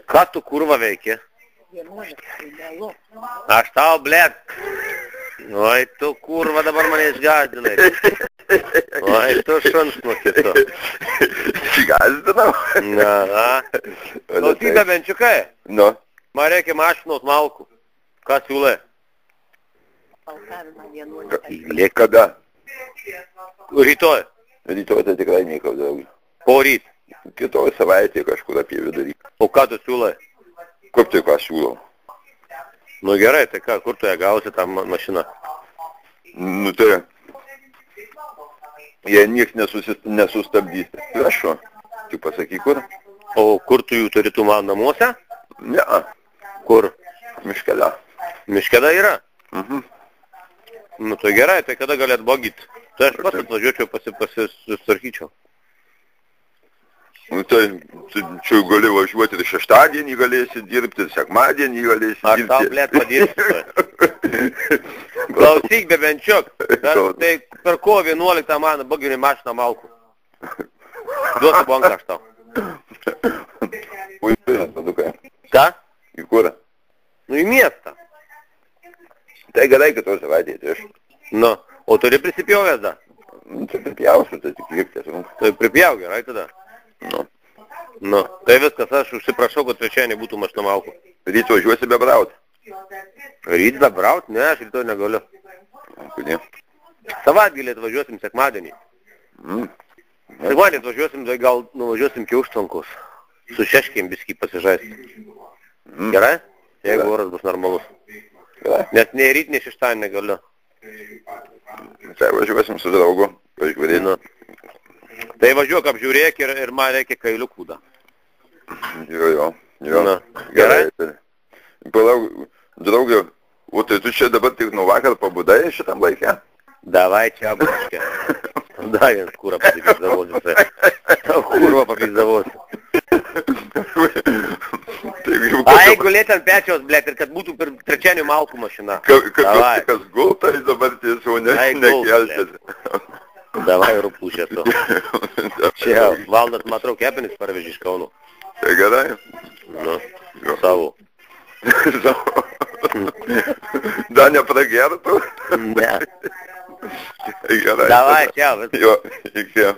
Ką tu kurva veiki? Aš tau, blėt. Oi, tu kurva dabar mane išgazdinai. Oi, tu šunsnukis tu. Išgazdinau? Na. Klausybė, benčiukai. Nu. Man reikia mašinos malkų. Ką siūlai? Kada? Rytoj. Rytoj tai tikrai nieko daugiau. Po ryt. Kitoj savaitė kažkur apie vidurį. O ką tu siūlai? Kaip tai ką siūlau? Nu gerai, tai ką, kur tu ją gausi tą mašiną? Nu tai, jei nieks nesustabdys. Prašau, tu pasakyk kur? O kur tu jų turi tu man namuose? Ne. Kur? Miškelė. Miškelė yra? Mhm. Nu tai gerai, tai kada galėt bogyt? Tai aš pats atvažiuočiau pasisutvarkyčiau. Nu tai, čia gali važiuoti ir šeštadienį galėsi dirbti, ir sekmadienį galėsi dirbti. Aš tau, blėt, padirbsiu. Klausyk, bebenčiuk. Tai per kovo 11 man boginį mašiną malkų. Duosiu bonką aš tau. O į kurą, padukai? Ką? Į kurą? Nu į miestą. Tai gerai kitos savaitės, aš. Nu, o turi prisipjovęs da? Tai pripjausiu, tai tik liptės. Tai pripjauk, gerai tada. Nu, tai viskas, aš užsiprašau, kad trečiąjį būtų mašina malkų. Ryt važiuosi bebraut? Ryt bebraut? Ne, aš rytoj negaliu. Kodėl? Savaitgalį atvažiuosim sekmadienį. Sekmadienį atvažiuosim, tai gal nuvažiuosim iki Užtvankos. Su šeškėm biskį pasižaisti. Gerai? Jeigu oras bus normalus. Gerai. Nes nei ryt, nei šeštadienį negaliu. Tai važiuosim su draugu, pažiūrėti. Nu. Tai važiuok apžiūrėk ir man reikia kailiukų da. Jo. Na, gerai? Palauk, draugė, o tai tu čia dabar tik nuo vakar pabudai šitam laikę? Davai čia, braškė. Da, vienas kūrą papizdavosi. Kūrą papizdavosi. Ai, gulėt ant pečiaus, blėt, ir kad būtų per trečianių malkų mašina. Kas gulta, dabar tiesiog nekeltis. Davai, rūpušė tu. Čia valdas, matau, kepenis parveži iš Kauno. Tai gerai? Nu, savo. Da nepragertų? Ne. Gerai. Davai, čia. Jo, iki.